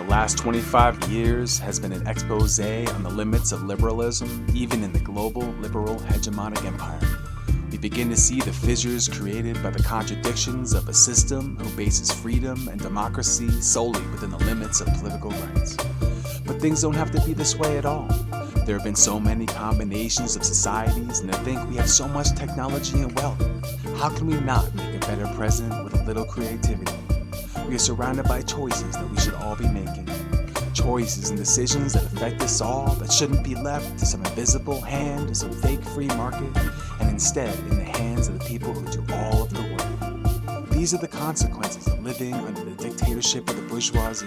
The last 25 years has been an expose on the limits of liberalism, even in the global liberal hegemonic empire. We begin to see the fissures created by the contradictions of a system who bases freedom and democracy solely within the limits of political rights. But things don't have to be this way at all. There have been so many combinations of societies, and I think we have so much technology and wealth. How can we not make a better present with a little creativity? We are surrounded by choices that we should all be making. Choices and decisions that affect us all, that shouldn't be left to some invisible hand or some fake free market, and instead in the hands of the people who do all of the work. These are the consequences of living under the dictatorship of the bourgeoisie,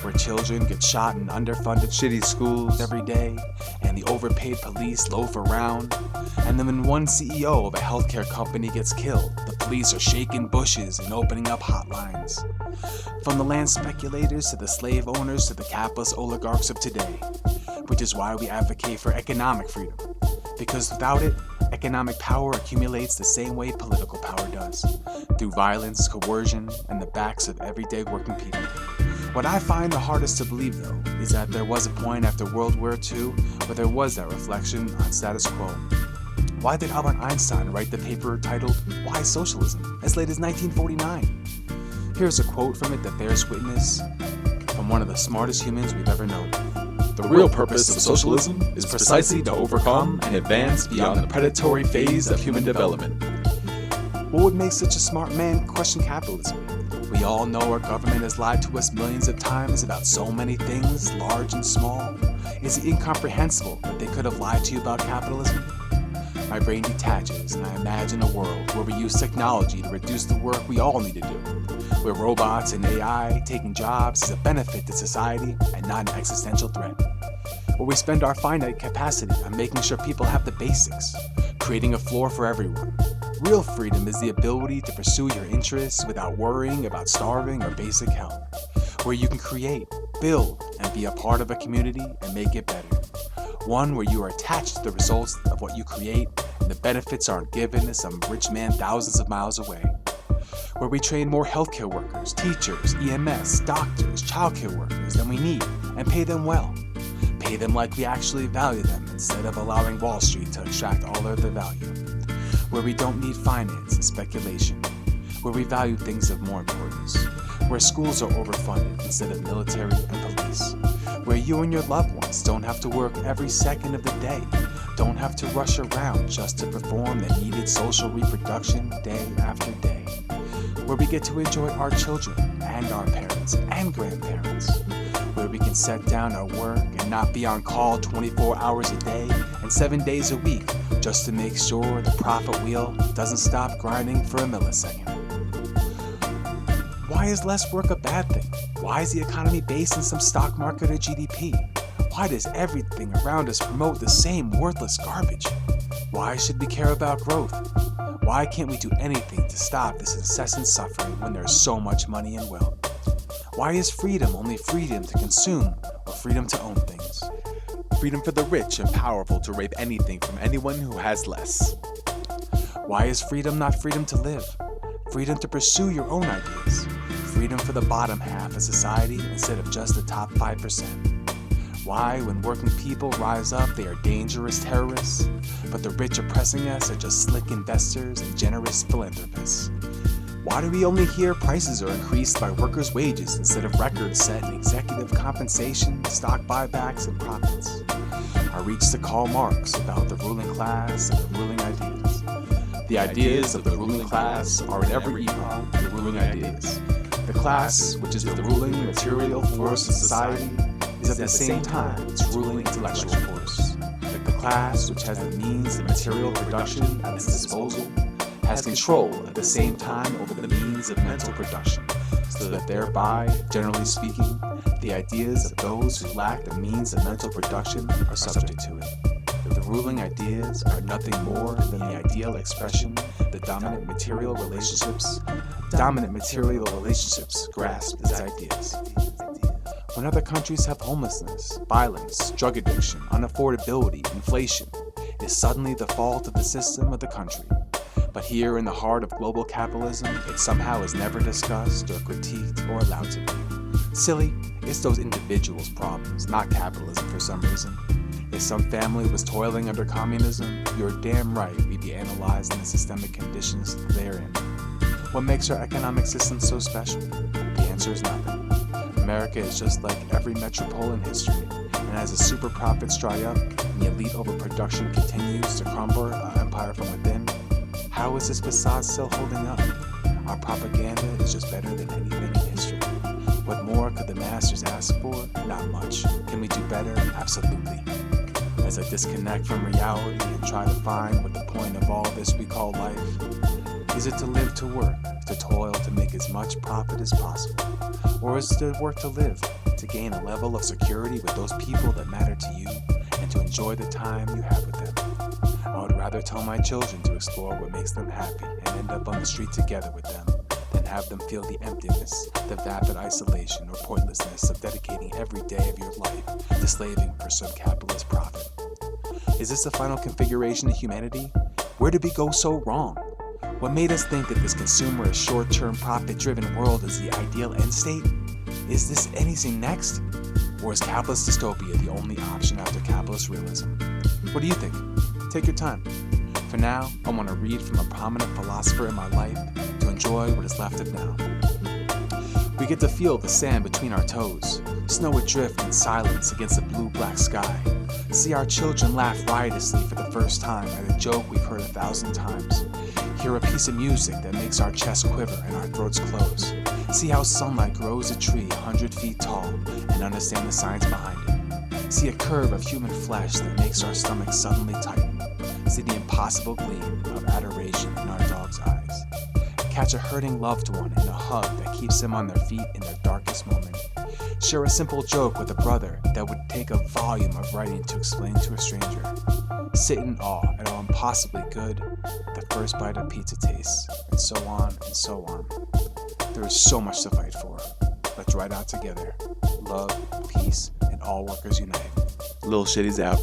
where children get shot in underfunded shitty schools every day, and the overpaid police loaf around, and then when one CEO of a healthcare company gets killed, the police are shaking bushes and opening up hotlines. From the land speculators to the slave owners to the capitalist oligarchs of today, which is why we advocate for economic freedom, because without it, economic power accumulates the same way political power does, through violence, coercion, and the backs of everyday working people. What I find the hardest to believe, though, is that there was a point after World War II where there was that reflection on status quo. Why did Albert Einstein write the paper titled Why Socialism as late as 1949? Here's a quote from it that bears witness from one of the smartest humans we've ever known. The real purpose of socialism is precisely to overcome and advance beyond the predatory phase of human development. What would make such a smart man question capitalism? We all know our government has lied to us millions of times about so many things, large and small. Is it incomprehensible that they could have lied to you about capitalism? My brain detaches and I imagine a world where we use technology to reduce the work we all need to do, where robots and AI taking jobs is a benefit to society and not an existential threat, where we spend our finite capacity on making sure people have the basics, creating a floor for everyone. Real freedom is the ability to pursue your interests without worrying about starving or basic health, where you can create, build, and be a part of a community and make it better. One where you are attached to the results of what you create and the benefits aren't given to some rich man thousands of miles away. Where we train more healthcare workers, teachers, EMS, doctors, childcare workers than we need and pay them well. Pay them like we actually value them instead of allowing Wall Street to extract all of their value. Where we don't need finance and speculation, where we value things of more importance, where schools are overfunded instead of military and police, where you and your loved ones don't have to work every second of the day, don't have to rush around just to perform the needed social reproduction day after day, where we get to enjoy our children and our parents and grandparents, where we can set down our work and not be on call 24 hours a day and 7 days a week just to make sure the profit wheel doesn't stop grinding for a millisecond. Why is less work a bad thing? Why is the economy based in some stock market or GDP? Why does everything around us promote the same worthless garbage? Why should we care about growth? Why can't we do anything to stop this incessant suffering when there's so much money and wealth? Why is freedom only freedom to consume or freedom to own things? Freedom for the rich and powerful to rape anything from anyone who has less. Why is freedom not freedom to live? Freedom to pursue your own ideas. Freedom for the bottom half of society instead of just the top 5%. Why, when working people rise up, they are dangerous terrorists, but the rich oppressing us are just slick investors and generous philanthropists? Why do we only hear prices are increased by workers' wages instead of records set in executive compensation, stock buybacks, and profits? I reached to Karl Marx about the ruling class and the ruling ideas. The ideas of the ruling class are in every epoch the ruling ideas. The class, which is the ruling material force of society, is at the same time its ruling intellectual force. Like the class, which has the means of material production at its disposal, has control at the same time over the means of mental production, so that thereby, generally speaking, the ideas of those who lack the means of mental production are subject to it. The ruling ideas are nothing more than the ideal expression the dominant material relationships grasp as ideas. When other countries have homelessness, violence, drug addiction, unaffordability, inflation, it is suddenly the fault of the system of the country. But here in the heart of global capitalism, it somehow is never discussed or critiqued or allowed to be. Silly, It's those individuals' problems, not capitalism for some reason. If some family was toiling under communism, you're damn right we'd be analyzing the systemic conditions they're in. What makes our economic system so special? The answer is nothing. America is just like every metropole in history, and as the super profits dry up and the elite overproduction continues to crumble our empire from within, how is this facade still holding up? Our propaganda is just better than anything in history. What more could the masters ask for? Not much. Can we do better? Absolutely. As I disconnect from reality and try to find what the point of all this we call life, is it to live to work, to toil to make as much profit as possible? Or is it to work to live, to gain a level of security with those people that matter to you, and to enjoy the time you have with them? I would rather tell my children to explore what makes them happy and end up on the street together with them than have them feel the emptiness, the vapid isolation or pointlessness of dedicating every day of your life to slaving for some capitalist profit. Is this the final configuration of humanity? Where did we go so wrong? What made us think that this consumerist, short-term, profit-driven world is the ideal end state? Is this anything next? Or is capitalist dystopia the only option after capitalist realism? What do you think? Take your time. For now, I want to read from a prominent philosopher in my life to enjoy what is left of now. We get to feel the sand between our toes, snow adrift in silence against the blue-black sky, see our children laugh riotously for the first time at a joke we've heard 1,000 times, hear a piece of music that makes our chest quiver and our throats close, see how sunlight grows a tree 100 feet tall and understand the science behind it, see a curve of human flesh that makes our stomachs suddenly tighten, see the impossible gleam of adoration in our dog's eyes, catch a hurting loved one in a hug that keeps them on their feet in their darkest moment, share a simple joke with a brother that would take a volume of writing to explain to a stranger, sit in awe at how impossibly good the first bite of pizza tastes, and so on and so on. There is so much to fight for. Let's ride out together. Love, peace, and all workers unite. Lil Shitty's out.